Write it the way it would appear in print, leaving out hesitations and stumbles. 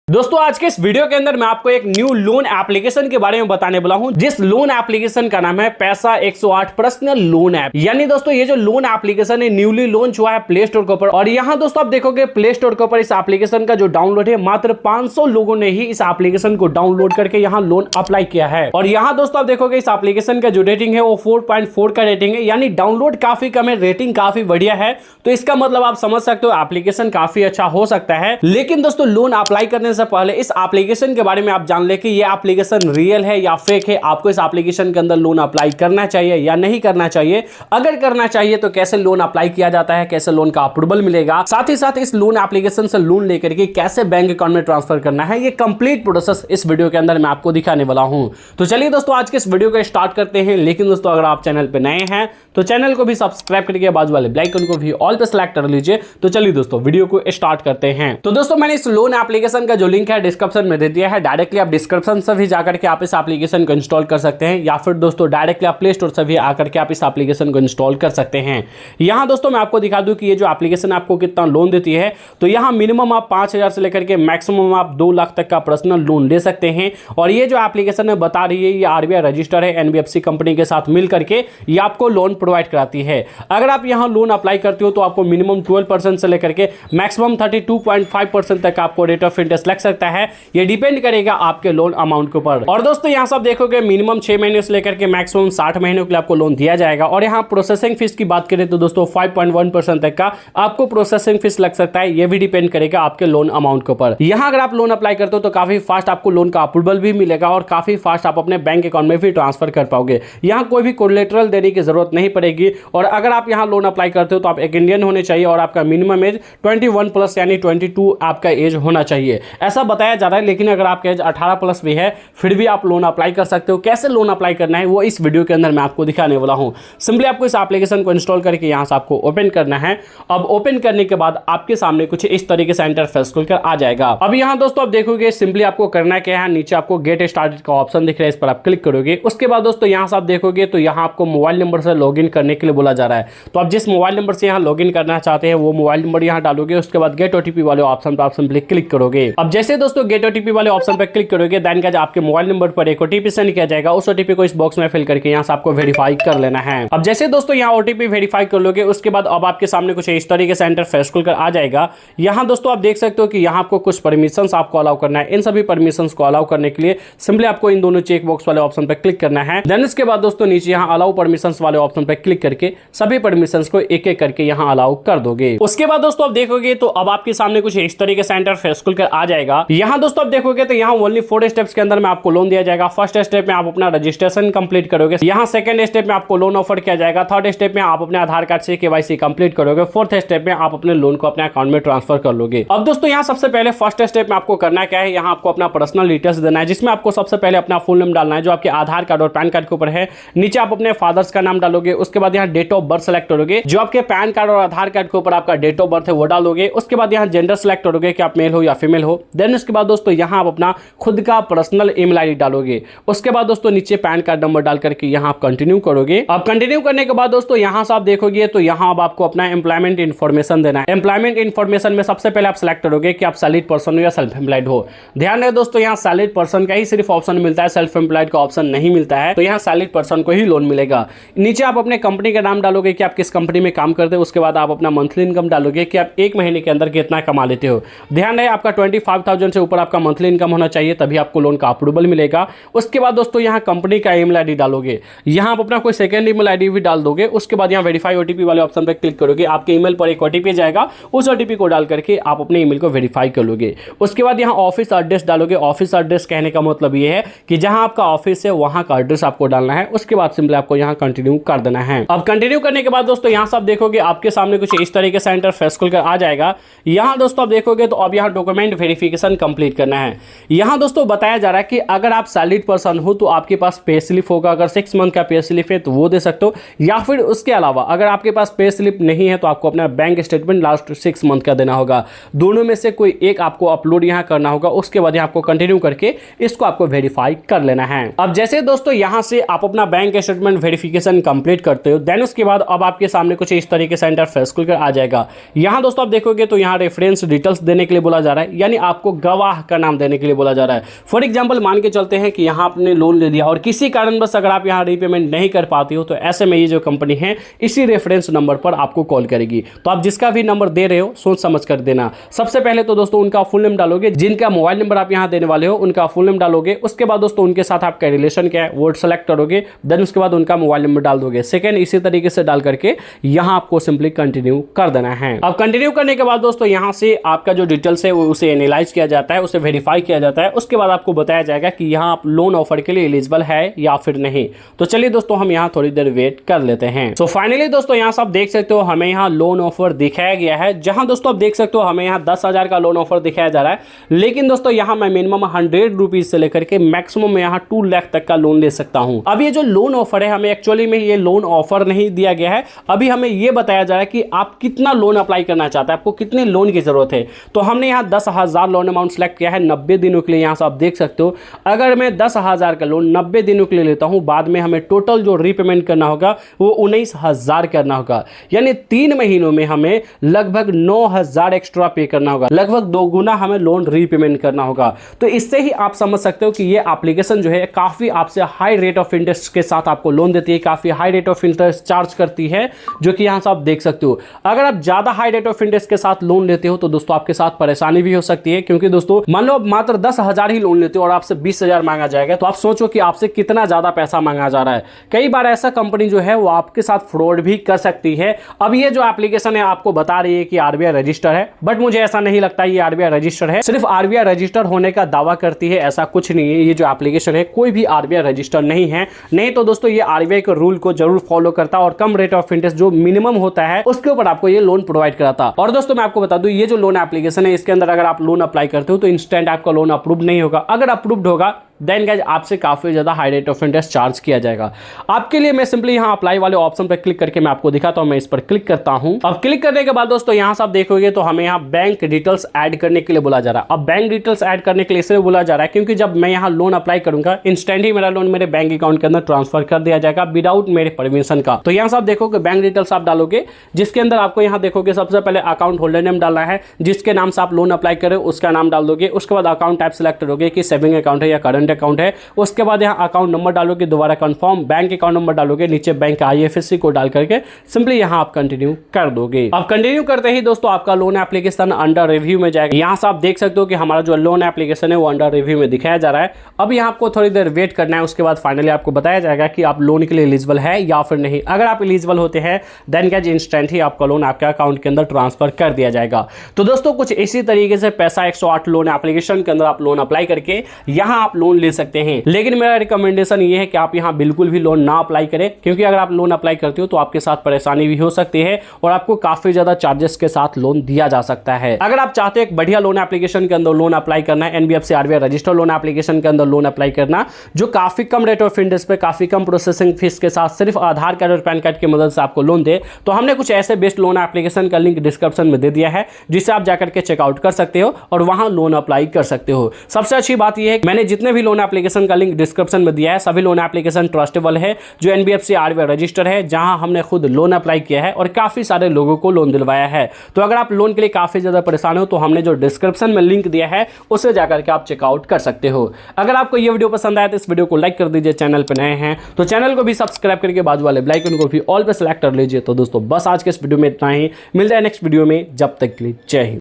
दोस्तों आज के इस वीडियो के अंदर मैं आपको एक न्यू लोन एप्लीकेशन के बारे में बताने वाला हूं, जिस लोन एप्लीकेशन का नाम है पैसा 108 पर्सनल लोन ऐप। यानी दोस्तों ये जो लोन एप्लीकेशन है न्यूली लॉन्च हुआ है प्ले स्टोर के ऊपर। और यहां दोस्तों आप देखोगे प्ले स्टोर के ऊपर इस एप्लीकेशन का जो डाउनलोड है मात्र 500 लोगों ने ही इस एप्लीकेशन को डाउनलोड करके यहां लोन अप्लाई किया है। और यहां दोस्तों आप देखोगे इस एप्लीकेशन का जो रेटिंग है वो 4.4 का रेटिंग है, यानी डाउनलोड काफी कम है, रेटिंग काफी बढ़िया है। तो इसका मतलब आप समझ सकते हो एप्लीकेशन काफी अच्छा हो सकता है। लेकिन दोस्तों लोन अप्लाई करने से पहले इस एप्लीकेशन के बारे में आप जान ले कि ये एप्लीकेशन रियल है या फेक है। आपको इस एप्लीकेशन के अंदर लोन अप्लाई करना चाहिए या नहीं करना चाहिए, अगर करना चाहिए तो कैसे लोन अप्लाई किया जाता है, कैसे लोन का अप्रूवल मिलेगा, साथ ही साथ इस लोन एप्लीकेशन से लोन लेकर के कैसे बैंक अकाउंट में ट्रांसफर करना है, ये कंप्लीट प्रोसेस इस वीडियो के अंदर मैं आपको दिखाने वाला हूं। तो चलिए दोस्तों आज के इस वीडियो को स्टार्ट करते हैं। लेकिन दोस्तों अगर आप चैनल पे नए हैं तो चैनल को भी सब्सक्राइब करके बाजू वाले बेल आइकन को भी ऑल पे सेलेक्ट कर लीजिए। तो चलिए दोस्तों वीडियो को स्टार्ट करते हैं। तो दोस्तों मैंने इस लोन एप्लीकेशन का जो लिंक है डिस्क्रिप्शन में दे दिया है, डायरेक्टली आप डिस्क्रिप्शन से भी जाकर के आप इस एप्लीकेशन को इंस्टॉल कर सकते हैं, या फिर दोस्तों डायरेक्टली आप प्ले स्टोर से भी आकर के आप इस एप्लीकेशन को इंस्टॉल कर सकते हैं। यहां दोस्तों मैं आपको दिखा दूं कि ये जो एप्लीकेशन आपको कितना लोन देती है। तो यहां मिनिमम आप 5,000 से लेकर के मैक्सिमम आप 2 लाख तक का पर्सनल लोन ले सकते हैं। और ये जो एप्लीकेशन है बता रही है ये आरबीआई रजिस्टर है, एनबीएफसी कंपनी के साथ मिल करके ये आपको लोन प्रोवाइड कराती है। अगर आप यहां लोन अप्लाई करते हो तो आपको मिनिमम 12% से लेकर के मैक्सिमम 32.5% तक आपको रेट ऑफ इंटरेस्ट लग सकता है। ये डिपेंड करेगा आपके लोन अमाउंट के ऊपर। और दोस्तों यहां सब देखोगे मिनिमम 6 महीने से लेकर के मैक्सिमम 60 महीनों के लिए आपको लोन दिया जाएगा। और यहां प्रोसेसिंग फीस की बात करें तो दोस्तों 5.1% तक का आपको प्रोसेसिंग फीस लग सकता है। ये भी डिपेंड करेगा आपके लोन अमाउंट के ऊपर। यहां अगर आप लोन अप्लाई करते हो तो काफी फास्ट आपको लोन का अप्रूवल भी मिलेगा और काफी फास्ट आप अपने बैंक अकाउंट में भी ट्रांसफर कर पाओगे। यहां कोई भी कोलेटरल देने की जरूरत नहीं पड़ेगी। और अगर आप यहां लोन अप्लाई करते हो तो आप एक इंडियन होने चाहिए और आपका मिनिमम एज 21 प्लस यानी 22 आपका एज होना चाहिए, ऐसा बताया जा रहा है। लेकिन अगर आपका एज 18 प्लस भी है फिर भी आप लोन अप्लाई कर सकते हो। कैसे लोन अप्लाई करना है वो इस वीडियो के अंदर मैं आपको दिखाने वाला हूं। सिंपली आपको इस एप्लीकेशन को इंस्टॉल करके यहां से आपको ओपन करना है। अब ओपन करने के बाद आपके सामने कुछ इस तरीके से इंटरफेस खुलकर आ जाएगा। अब यहां दोस्तों आप देखोगे सिंपली आपको करना क्या है, नीचे आपको गेट स्टार्टेड का ऑप्शन दिख रहा है, इस पर आप क्लिक करोगे। उसके बाद दोस्तों यहां से आप देखोगे तो यहां आपको मोबाइल नंबर से लॉगिन करने के लिए बोला जा रहा है। तो आप जिस मोबाइल नंबर से यहां लॉगिन करना चाहते हैं वो मोबाइल नंबर यहां डालोगे। उसके बाद गेट ओटीपी वाले ऑप्शन पर आप सिंपली क्लिक करोगे। अब जैसे दोस्तों गेट ओटीपी वाले ऑप्शन पर क्लिक करोगे देन क्या आपके मोबाइल नंबर पर एक ओटीपी सेंड किया जाएगा। उस ओटीपी को इस बॉक्स में फिल करके यहां से आपको वेरीफाई कर लेना है। अब जैसे दोस्तों यहां ओटीपी वेरीफाई कर लोगे उसके बाद अब आपके सामने कुछ इस तरीके से इंटरफेस खुलकर आ जाएगा। यहां दोस्तों आप देख सकते हो कि यहां आपको कुछ परमिशंस आपको अलाउ करना है। इन सभी परमिशंस को अलाउ करने के लिए सिंपली आपको इन दोनों चेक बॉक्स वाले ऑप्शन पर क्लिक करना है। देन इसके बाद दोस्तों नीचे यहां अलाउ परमिशंस वाले ऑप्शन पर क्लिक करके सभी परमिशंस को एक एक करके यहां अलाउ कर दोगे। उसके बाद दोस्तों आप देखोगे तो अब आपके सामने कुछ इस तरीके से इंटरफेस खुलकर आ जाएगा। यहां दोस्तों आप देखोगे तो यहां ओनली 4 स्टेप्स के अंदर में आपको लोन दिया जाएगा। फर्स्ट स्टेप में आप अपना रजिस्ट्रेशन कंप्लीट करोगे। यहां सेकंड स्टेप में आपको लोन ऑफर किया जाएगा। थर्ड स्टेप में आप अपने आधार कार्ड से केवाईसी कंप्लीट करोगे। फोर्थ स्टेप में आप अपने लोन को अपने अकाउंट में ट्रांसफर कर लोगे। अब दोस्तों यहां सबसे पहले फर्स्ट स्टेप में आपको करना क्या है, यहां आपको अपना पर्सनल डिटेल्स देना है, जिसमें आपको सबसे पहले अपना फुल नेम डालना है जो आपके आधार कार्ड और पैन कार्ड के ऊपर है। नीचे आप अपने फादर्स का नाम डालोगे। उसके बाद यहां डेट ऑफ बर्थ सेलेक्ट करोगे, जो आपके पैन कार्ड और आधार कार्ड के ऊपर आपका डेट ऑफ बर्थ है वो डालोगे। उसके बाद यहां जेंडर सेलेक्ट करोगे कि आप मेल हो या फीमेल हो। देन उसके बाद दोस्तों यहां आप अपना खुद का पर्सनल ईमेल आईडी डालोगे। उसके बाद दोस्तों नीचे पैन कार्ड नंबर डाल करके यहां आप कंटिन्यू करोगे। अब कंटिन्यू करने के बाद दोस्तों यहां से आप देखोगे तो यहां अब आपको अपना एम्प्लॉयमेंट इन्फॉर्मेशन देना है। एम्प्लॉयमेंट इन्फॉर्मेशन में सबसे पहले आप सेलेक्ट करोगे कि आप सैलरीड पर्सन हो या सेल्फ एम्प्लॉयड हो। ध्यान रहे दोस्तों यहां सैलरीड पर्सन का ही सिर्फ ऑप्शन मिलता है, सेल्फ एम्प्लॉयड का ऑप्शन नहीं मिलता है। तो यहां सैलरीड पर्सन को ही लोन मिलेगा। नीचे आप अपने कंपनी का नाम डालोगे कि आप किस कंपनी में काम करते हो। उसके बाद आप अपना मंथली इनकम डालोगे कि आप एक महीने के अंदर कितना कमा लेते हो। ध्यान रहे आपका 25,000 से ऊपर आपका मंथली इनकम होना चाहिए, तभी आपको लोन का अप्रूवल मिलेगा। उसके बाद दोस्तों यहां कंपनी का ईमेल आईडी डालोगे। यहां आप अपना कोई सेकंड ईमेल आईडी भी डाल दोगे। उसके बाद यहां वेरीफाई ओटीपी वाले ऑप्शन पर क्लिक करोगे। आपके ईमेल पर एक ओटीपी जाएगा, उस ओटीपी को डाल करके आप अपने ईमेल को वेरीफाई कर लोगे। उसके बाद यहां ऑफिस एड्रेस डालोगे। ऑफिस एड्रेस कहने का मतलब ये है कि जहां आपका ऑफिस है वहां का एड्रेस आपको डालना है। उसके बाद सिंपली आपको यहां कंटिन्यू कर देना है। अब कंटिन्यू करने के बाद दोस्तों यहां से आप देखोगे आपके सामने कुछ इस तरीके से इंटरफेस खुलकर आ जाएगा। यहां दोस्तों आप देखोगे तो अब यहां डॉक्यूमेंट वेरिफिकेशन कंप्लीट करना है। यहां दोस्तों बताया जा रहा है कि अगर आप सैलरीड पर्सन हो तो आपके पास पे स्लिप होगा। अगर 6 मंथ का पे स्लिप है तो वो दे सकते हो, या फिर उसके अलावा अगर आपके पास पे स्लिप नहीं है तो आपको अपना बैंक स्टेटमेंट लास्ट 6 मंथ का देना होगा। दोनों में से कोई एक आपको अपलोड यहां करना होगा। उसके बाद यहां आपको कंटिन्यू करके इसको आपको वेरीफाई कर लेना है। अब जैसे दोस्तों यहां से आप अपना बैंक स्टेटमेंट वेरिफिकेशन कंप्लीट करते हो देन उसके बाद अब आपके सामने कुछ इस तरीके से इंटरफेस खुलकर आ जाएगा। यहां दोस्तों आप देखोगे तो यहां रेफरेंस डिटेल्स देने के लिए बोला जा रहा है, यानी आपको गवाह का नाम देने के लिए बोला जा रहा है। फॉर एग्जाम्पल मान के चलते हैं कि यहाँ आपने लोन ले लिया और किसी कारणवश अगर आप यहाँ रीपेमेंट नहीं कर पाते हो, तो ऐसे में ये जो कंपनी है इसी रेफरेंस नंबर पर आपको कॉल करेगी। तो आप जिसका भी नंबर दे रहे हो सोच समझ कर देना। सबसे पहले तो दोस्तों उनका फुल नेम डालोगे, जिनका मोबाइल नंबर आप यहाँ देने वाले हो उनका फुल नेम डालोगे। उसके बाद दोस्तों उनके साथ आपका रिलेशन क्या है वो सेलेक्ट करोगे, देन उसके बाद उनका मोबाइल नंबर डाल दोगे। सेकंड इसी तरीके से डाल करके यहाँ आपको सिंपली कंटिन्यू कर देना है। अब कंटिन्यू करने के बाद दोस्तों यहाँ से आपका जो डिटेल्स है वो उसे एनालाइज किया जाता है, उसे वेरीफाई किया जाता है। उसके बाद आपको बताया जाएगा कि यहाँ आप लोन ऑफर के लिए एलिजिबल है या फिर नहीं। तो चलिए दोस्तों हम यहाँ थोड़ी देर वेट कर लेते हैं। तो फाइनली दोस्तों यहाँ से आप देख सकते हो हमें यहाँ लोन ऑफर दिखाया गया है, जहां दोस्तों आप देख सकते हो हमें यहाँ 10,000 का लोन ऑफर दिखाया जा रहा है। लेकिन दोस्तों यहाँ मैं मिनिमम 100 रुपीज से लेकर के मैक्सिमम में यहाँ 2 लाख तक का लोन ले सकता हूँ। अब ये जो लोन ऑफर है हमें एक्चुअली में ये लोन ऑफर नहीं दिया गया है, अभी हमें ये बताया जा रहा है कि आप कितना लोन अप्लाई करना चाहते हैं, आपको कितने लोन की जरूरत है। तो हमने यहाँ 10,000 लोन अमाउंट सेलेक्ट किया है 90 दिनों के लिए। यहाँ से आप देख सकते हो अगर मैं 10,000 का लोन 90 दिनों के लिए लेता हूँ, बाद में हमें टोटल जो रीपेमेंट करना होगा वो 19,000 करना होगा, यानी 3 महीनों में हमें लगभग 9,000 एक्स्ट्रा पे करना होगा, लगभग 2 गुना हमें लोन रीपेमेंट करना होगा। तो इससे ही आप समझ सकते हो कि ये एप्लीकेशन जो है काफी आपसे हाई रेट ऑफ इंटरेस्ट के साथ आपको लोन देती है, काफी high rate of interest charge करती है, जो कि यहां से आप देख सकते हो। अगर आप ज्यादा हाई रेट ऑफ इंटरेस्ट के साथ लोन लेते हो तो दोस्तों आपके साथ परेशानी भी हो सकती है, क्योंकि दोस्तों मान लो आप मात्र 10,000 ही लोन लेते हो और आपसे 20,000 मांगा जाएगा, तो आप सोचो कि आपसे कितना ज्यादा पैसा मांगा जा रहा है। कई बार ऐसा कंपनी जो है वो आपके साथ फ्रॉड भी कर सकती है। अब ये जो एप्लीकेशन है आपको बता रही है कि आरबीआई रजिस्टर है, बट मुझे ऐसा नहीं लगता ये आरबीआई रजिस्टर है, सिर्फ आरबीआई रजिस्टर होने का दावा करती है, ऐसा कुछ नहीं है। ये जो एप्लीकेशन है कोई भी आरबीआई रजिस्टर नहीं है। नहीं तो दोस्तों ये आरबीआई के रूल को जरूर फॉलो करता और कम रेट ऑफ इंटरेस्ट जो मिनिमम होता है उसके ऊपर आपको ये लोन प्रोवाइड कराता। और दोस्तों मैं आपको बता दूं ये जो लोन एप्लीकेशन है इसके अंदर अगर आप लोन अप्लाई करते हो तो इंस्टेंट आपका लोन अप्रूव नहीं होगा। अगर अप्रूव्ड होगा देन गाइस आपसे काफी ज्यादा high rate of interest charge किया जाएगा। आपके लिए मैं सिंपली यहां अप्लाई वाले ऑप्शन पर क्लिक करके मैं आपको दिखाता हूं। मैं इस पर क्लिक करता हूं। अब क्लिक करने के बाद दोस्तों यहां से आप देखोगे तो हमें यहां बैंक डिटेल्स ऐड करने के लिए बोला जा रहा है। अब बैंक डिटेल्स ऐड करने के लिए इसलिए बोला जा रहा है क्योंकि जब मैं यहां लोन अप्लाई करूंगा इंस्टेंट ही मेरा लोन मेरे बैंक अकाउंट के अंदर ट्रांसफर कर दिया जाएगा विदाउट मेरे परमिशन का। तो यहां से आप देखोगे बैंक डिटेल्स आप डालोगे, जिसके अंदर आपको यहां देखोगे सबसे पहले अकाउंट होल्डर नेम डालना है, जिसके नाम से आप लोन अप्लाई करें उसका नाम डाल दोगे। उसके बाद अकाउंट टाइप सेलेक्ट करोगे कि सेविंग अकाउंट है या करंट अकाउंट है। उसके बाद यहाँ अकाउंट नंबर डालोगे, दोबारा कंफर्म बैंक अकाउंट नंबर डालोगे, नीचे बैंक का आईएफएससी कोड डाल करके सिंपली यहाँ आप कंटिन्यू कर दोगे। अब कंटिन्यू करते ही दोस्तों आपका लोन एप्लीकेशन अंडर रिव्यू में जाएगा। यहाँ से आप देख सकते हो कि हमारा जो लोन एप्लीकेशन है वो अंडर रिव्यू में दिखाया जा रहा है। अब यहाँ आपको थोड़ी देर वेट करना है, उसके बाद फाइनली आपको बताया जाएगा कि आप लोन के लिए एलिजिबल है या फिर नहीं। अगर आप एलिजिबल होते हैं देन गाइस इंस्टेंट ही आपका लोन आपके अकाउंट के अंदर ट्रांसफर कर दिया जाएगा। तो दोस्तों कुछ इसी तरीके से पैसा 108 लोन एप्लीकेशन के अंदर आप लोन अप्लाई करके यहाँ आप लोन ले सकते हैं। लेकिन मेरा रिकमेंडेशन ये है कि आप यहां बिल्कुल भी लोन ना अप्लाई करें, क्योंकि अगर आप लोन अप्लाई करते हो तो आपके साथ परेशानी भी हो सकती है और आपको काफी ज्यादा चार्जेस के साथ लोन दिया जा सकता है। अगर आप चाहते हो एक बढ़िया लोन एप्लीकेशन के अंदर लोन अप्लाई करना है, NBFC RBI register loan application के अंदर लोन अप्लाई करना जो काफी कम रेट ऑफ इंटरेस्ट पे काफी कम प्रोसेसिंग फीस के साथ सिर्फ आधार कार्ड और पैन कार्ड की मदद से आपको लोन दे, तो हमने कुछ ऐसे बेस्ट लोन एप्लीकेशन का लिंक डिस्क्रिप्शन में दे दिया है, जिसे आप जाकर के चेकआउट कर सकते हो और वहां लोन अप्लाई कर सकते हो। सबसे अच्छी बात यह है मैंने जितने भी लोन एप्लीकेशन का लिंक डिस्क्रिप्शन में दिया है सभी लोन एप्लीकेशन ट्रस्टेबल है, जो एनबीएफसी आरबीआई रजिस्टर है, जहां हमने खुद लोन अप्लाई किया है और काफी सारे लोगों को लोन दिलवाया है। तो अगर आप लोन के लिए काफी ज्यादा परेशान हो तो हमने जो डिस्क्रिप्शन में लिंक दिया है उसे जाकर के आप चेकआउट कर सकते हो। अगर आपको यह वीडियो पसंद आया तो इस वीडियो को लाइक कर दीजिए, चैनल पर नए हैं तो चैनल को भी सब्सक्राइब करके बाजू वाले बेल आइकन को भी ऑल पे सेलेक्ट कर लीजिए। तो दोस्तों बस आज के इस वीडियो में इतना ही, मिलते हैं नेक्स्ट वीडियो में, जब तक के लिए जय हिंद।